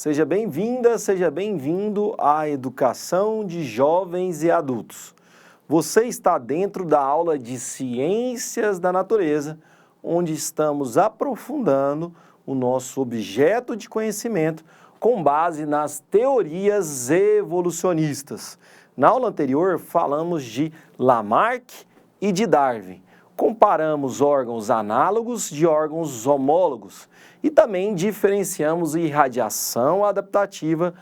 Seja bem-vinda, seja bem-vindo à educação de jovens e adultos. Você está dentro da aula de Ciências da Natureza, onde estamos aprofundando o nosso objeto de conhecimento com base nas teorias evolucionistas. Na aula anterior, falamos de Lamarck e de Darwin. Comparamos órgãos análogos de órgãos homólogos e também diferenciamos irradiação adaptativa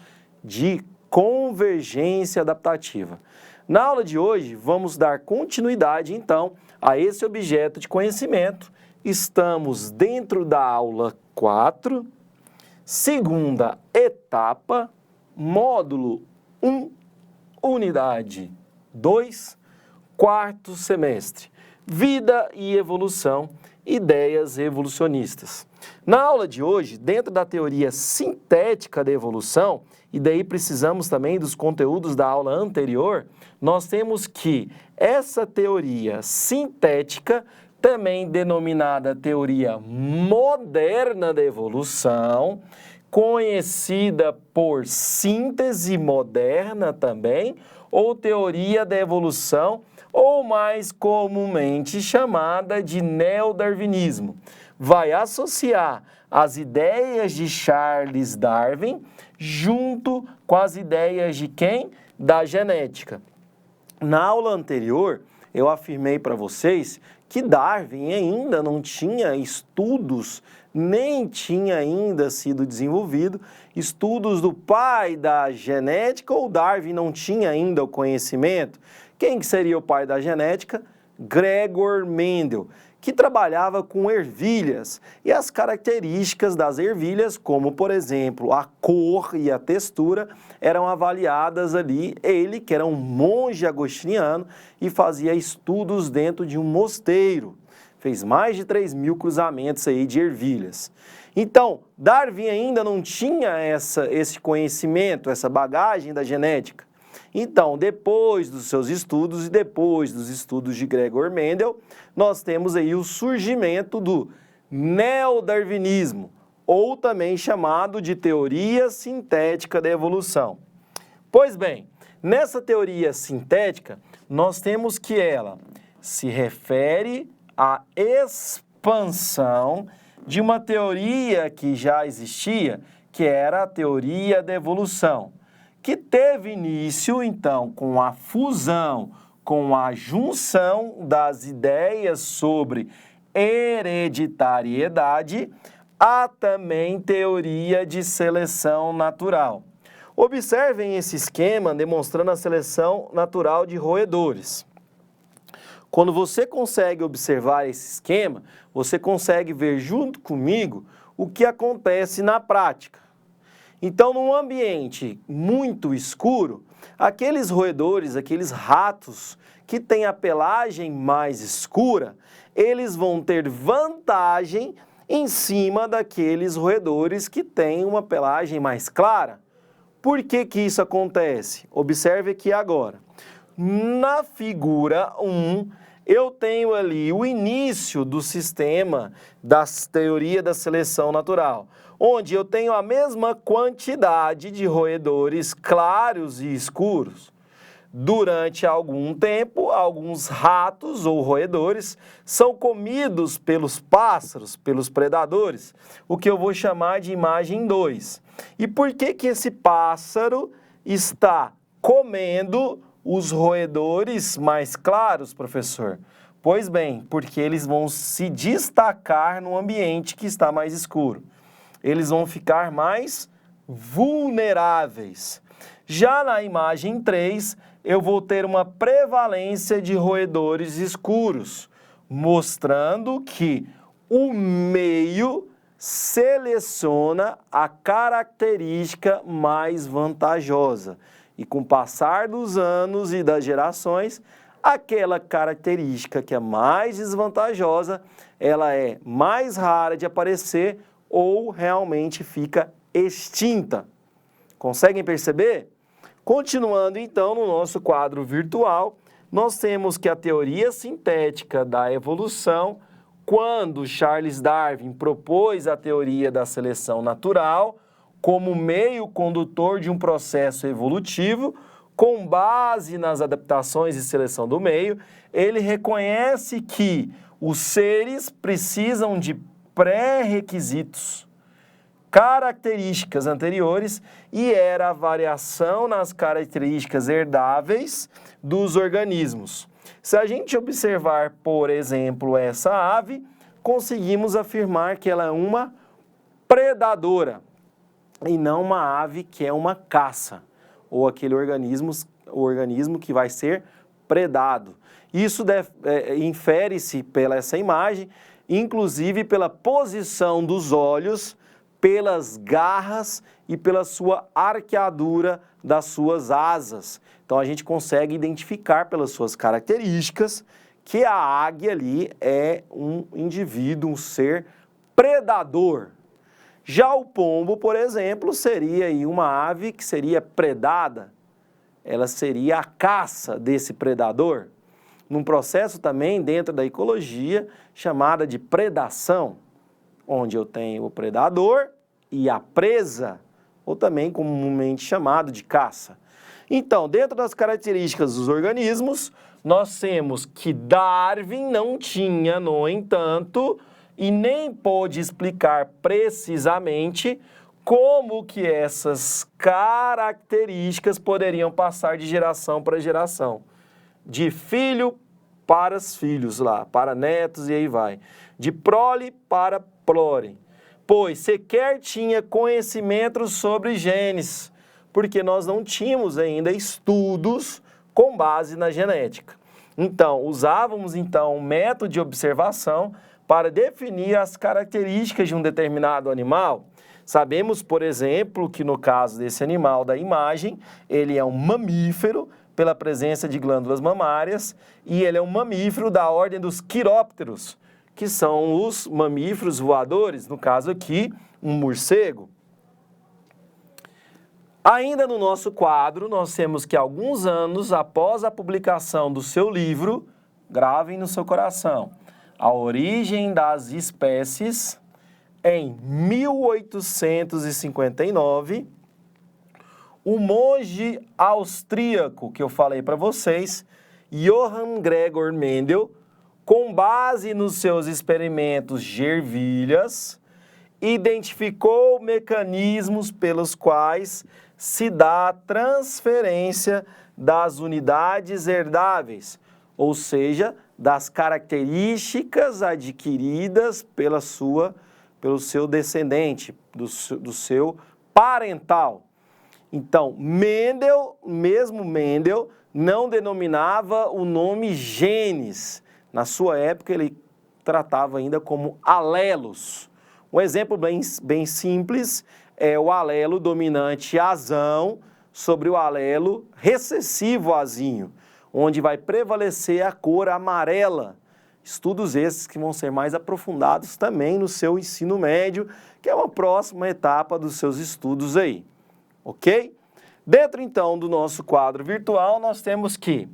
de convergência adaptativa. Na aula de hoje, vamos dar continuidade, então, a esse objeto de conhecimento. Estamos dentro da aula 4, segunda etapa, módulo 1, unidade 2, quarto semestre. Vida e evolução, ideias evolucionistas. Na aula de hoje, dentro da teoria sintética da evolução, e daí precisamos também dos conteúdos da aula anterior, nós temos que essa teoria sintética, também denominada teoria moderna da evolução, conhecida por síntese moderna também, ou teoria da evolução, ou mais comumente chamada de neodarwinismo. Vai associar as ideias de Charles Darwin junto com as ideias de quem? Da genética. Na aula anterior, eu afirmei para vocês que Darwin ainda não tinha estudos, nem tinha ainda sido desenvolvido estudos do pai da genética, ou Darwin não tinha ainda o conhecimento. Quem que seria o pai da genética? Gregor Mendel, que trabalhava com ervilhas e as características das ervilhas, como por exemplo a cor e a textura, eram avaliadas ali. Ele, que era um monge agostiniano e fazia estudos dentro de um mosteiro, fez mais de 3.000 cruzamentos aí de ervilhas. Então, Darwin ainda não tinha esse conhecimento, essa bagagem da genética. Então, depois dos seus estudos e depois dos estudos de Gregor Mendel, nós temos aí o surgimento do neodarwinismo, ou também chamado de teoria sintética da evolução. Pois bem, nessa teoria sintética, nós temos que ela se refere à expansão de uma teoria que já existia, que era a teoria da evolução, que teve início, então, com a fusão, com a junção das ideias sobre hereditariedade, há também teoria de seleção natural. Observem esse esquema demonstrando a seleção natural de roedores. Quando você consegue observar esse esquema, você consegue ver junto comigo o que acontece na prática. Então, num ambiente muito escuro, aqueles roedores, aqueles ratos que têm a pelagem mais escura, eles vão ter vantagem em cima daqueles roedores que têm uma pelagem mais clara. Por que que isso acontece? Observe aqui agora. Na figura 1, eu tenho ali o início do sistema da teoria da seleção natural, onde eu tenho a mesma quantidade de roedores claros e escuros. Durante algum tempo, alguns ratos ou roedores são comidos pelos pássaros, pelos predadores, o que eu vou chamar de imagem 2. E por que que esse pássaro está comendo os roedores mais claros, professor? Pois bem, porque eles vão se destacar no ambiente que está mais escuro. Eles vão ficar mais vulneráveis. Já na imagem 3, eu vou ter uma prevalência de roedores escuros, mostrando que o meio seleciona a característica mais vantajosa. E com o passar dos anos e das gerações, aquela característica que é mais desvantajosa, ela é mais rara de aparecer ou realmente fica extinta. Conseguem perceber? Continuando então no nosso quadro virtual, nós temos que a teoria sintética da evolução, quando Charles Darwin propôs a teoria da seleção natural, como meio condutor de um processo evolutivo, com base nas adaptações e seleção do meio, ele reconhece que os seres precisam de pré-requisitos, características anteriores, e era a variação nas características herdáveis dos organismos. Se a gente observar, por exemplo, essa ave, conseguimos afirmar que ela é uma predadora e não uma ave que é uma caça, ou aquele organismo que vai ser predado. Isso infere-se pela essa imagem, inclusive pela posição dos olhos, pelas garras e pela sua arqueadura das suas asas. Então a gente consegue identificar pelas suas características que a águia ali é um indivíduo, um ser predador. Já o pombo, por exemplo, seria aí uma ave que seria predada. Ela seria a caça desse predador, num processo também dentro da ecologia chamada de predação, onde eu tenho o predador e a presa, ou também comumente chamado de caça. Então, dentro das características dos organismos, nós temos que Darwin não tinha, no entanto, e nem pôde explicar precisamente como que essas características poderiam passar de geração para geração. De filho para os filhos lá, para netos e aí vai. De prole para prole. Pois sequer tinha conhecimento sobre genes, porque nós não tínhamos ainda estudos com base na genética. Então, usávamos um método de observação para definir as características de um determinado animal. Sabemos, por exemplo, que no caso desse animal da imagem, ele é um mamífero pela presença de glândulas mamárias e ele é um mamífero da ordem dos quirópteros, que são os mamíferos voadores, no caso aqui, um morcego. Ainda no nosso quadro, nós temos que alguns anos após a publicação do seu livro, gravem no seu coração, A Origem das Espécies, em 1859, o monge austríaco que eu falei para vocês, Johann Gregor Mendel, com base nos seus experimentos de ervilhas, identificou mecanismos pelos quais se dá a transferência das unidades herdáveis, ou seja, das características adquiridas pelo seu descendente, do seu parental. Então, Mendel não denominava o nome genes. Na sua época, ele tratava ainda como alelos. Um exemplo bem simples é o alelo dominante azão sobre o alelo recessivo azinho, onde vai prevalecer a cor amarela. Estudos esses que vão ser mais aprofundados também no seu ensino médio, que é uma próxima etapa dos seus estudos aí, ok? Dentro, então, do nosso quadro virtual, nós temos que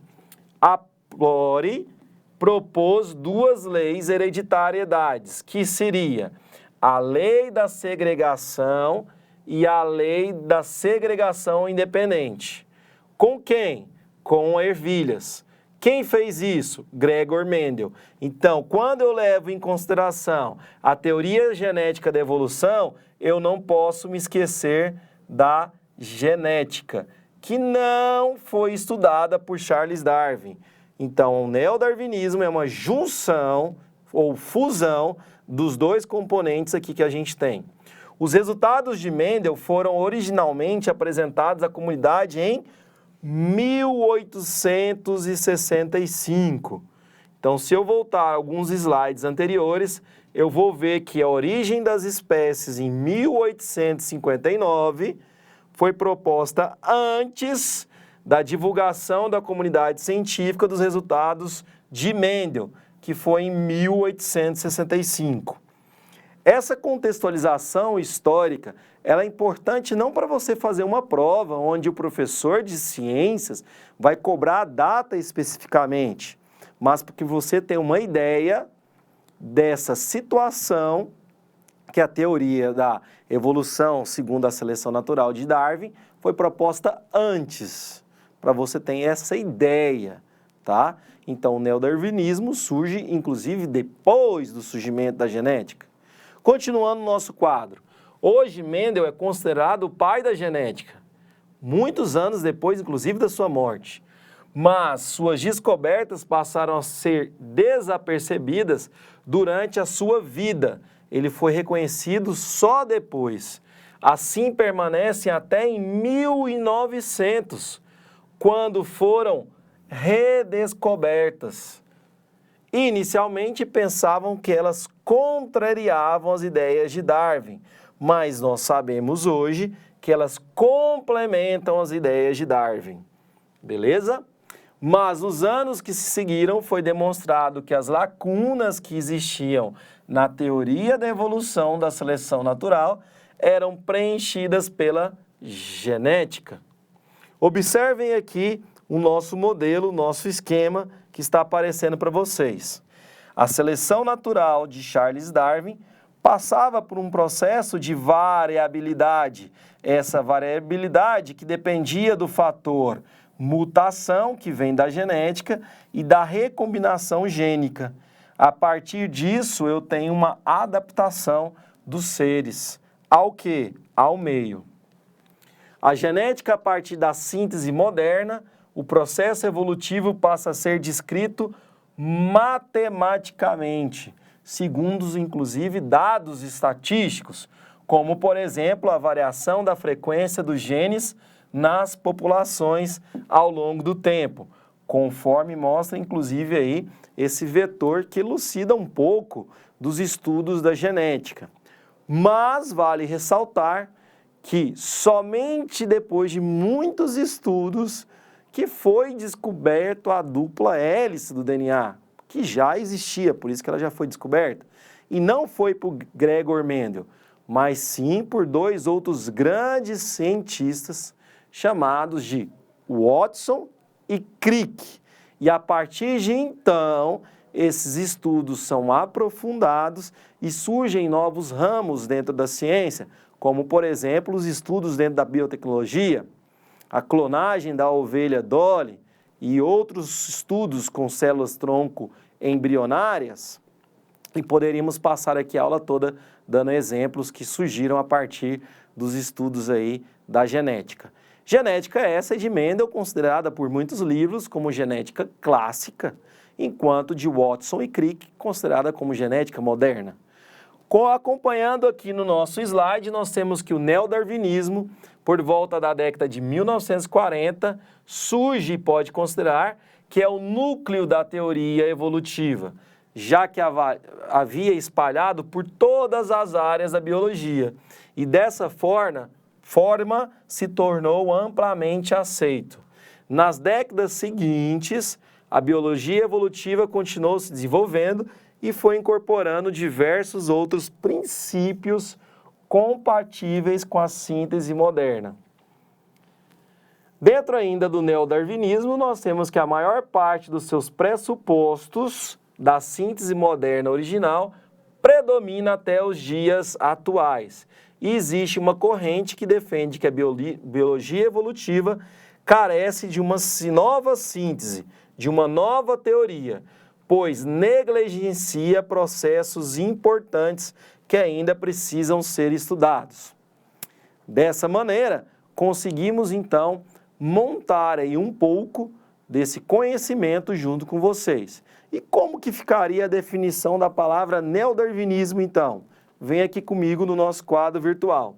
a Flore propôs duas leis hereditariedades, que seria a lei da segregação e a lei da segregação independente. Com quem? Com ervilhas. Quem fez isso? Gregor Mendel. Então, quando eu levo em consideração a teoria genética da evolução, eu não posso me esquecer da genética, que não foi estudada por Charles Darwin. Então, o neodarwinismo é uma junção ou fusão dos dois componentes aqui que a gente tem. Os resultados de Mendel foram originalmente apresentados à comunidade em 1865. Então, se eu voltar a alguns slides anteriores, eu vou ver que a origem das espécies em 1859 foi proposta antes da divulgação da comunidade científica dos resultados de Mendel, que foi em 1865. Essa contextualização histórica, ela é importante não para você fazer uma prova onde o professor de ciências vai cobrar a data especificamente, mas porque você tem uma ideia dessa situação que a teoria da evolução segundo a seleção natural de Darwin foi proposta antes, para você ter essa ideia, tá? Então, o neodarwinismo surge, inclusive, depois do surgimento da genética. Continuando o nosso quadro, hoje Mendel é considerado o pai da genética, muitos anos depois, inclusive, da sua morte. Mas suas descobertas passaram a ser desapercebidas durante a sua vida. Ele foi reconhecido só depois. Assim permanecem até em 1900, quando foram redescobertas. Inicialmente pensavam que elas contrariavam as ideias de Darwin, mas nós sabemos hoje que elas complementam as ideias de Darwin. Beleza? Mas nos anos que se seguiram foi demonstrado que as lacunas que existiam na teoria da evolução da seleção natural eram preenchidas pela genética. Observem aqui o nosso modelo, o nosso esquema que está aparecendo para vocês. A seleção natural de Charles Darwin passava por um processo de variabilidade. Essa variabilidade que dependia do fator mutação, que vem da genética, e da recombinação gênica. A partir disso, eu tenho uma adaptação dos seres. Ao quê? Ao meio. A genética, a partir da síntese moderna, o processo evolutivo passa a ser descrito matematicamente, segundo, inclusive, dados estatísticos, como, por exemplo, a variação da frequência dos genes nas populações ao longo do tempo, conforme mostra, inclusive, aí esse vetor que elucida um pouco dos estudos da genética. Mas vale ressaltar que somente depois de muitos estudos que foi descoberto a dupla hélice do DNA, que já existia, por isso que ela já foi descoberta. E não foi por Gregor Mendel, mas sim por dois outros grandes cientistas chamados de Watson e Crick. E a partir de então, esses estudos são aprofundados e surgem novos ramos dentro da ciência, como, por exemplo, os estudos dentro da biotecnologia, a clonagem da ovelha Dolly e outros estudos com células-tronco embrionárias. E poderíamos passar aqui a aula toda dando exemplos que surgiram a partir dos estudos aí da genética. Genética essa de Mendel, considerada por muitos livros como genética clássica, enquanto de Watson e Crick, considerada como genética moderna. Acompanhando aqui no nosso slide, nós temos que o neodarwinismo, por volta da década de 1940, surge e pode considerar que é o núcleo da teoria evolutiva, já que havia espalhado por todas as áreas da biologia. E dessa forma se tornou amplamente aceito. Nas décadas seguintes, a biologia evolutiva continuou se desenvolvendo e foi incorporando diversos outros princípios compatíveis com a síntese moderna. Dentro ainda do neodarwinismo, nós temos que a maior parte dos seus pressupostos da síntese moderna original predomina até os dias atuais. E existe uma corrente que defende que a biologia evolutiva carece de uma nova síntese, de uma nova teoria, pois negligencia processos importantes que ainda precisam ser estudados. Dessa maneira, conseguimos então montar aí um pouco desse conhecimento junto com vocês. E como que ficaria a definição da palavra neodarwinismo então? Vem aqui comigo no nosso quadro virtual.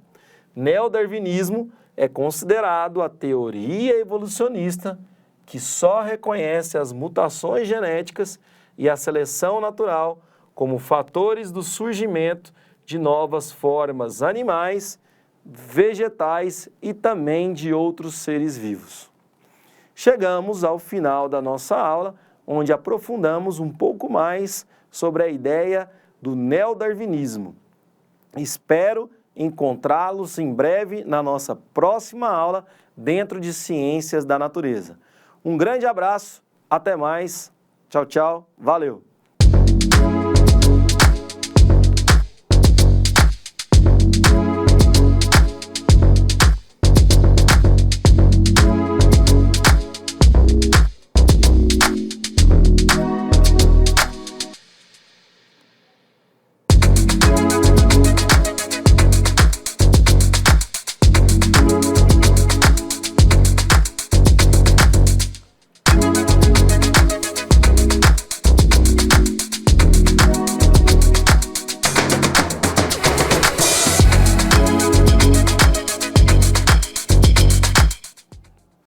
Neodarwinismo é considerado a teoria evolucionista que só reconhece as mutações genéticas e a seleção natural como fatores do surgimento de novas formas animais, vegetais e também de outros seres vivos. Chegamos ao final da nossa aula, onde aprofundamos um pouco mais sobre a ideia do neodarwinismo. Espero encontrá-los em breve na nossa próxima aula dentro de Ciências da Natureza. Um grande abraço, até mais, tchau, tchau, valeu!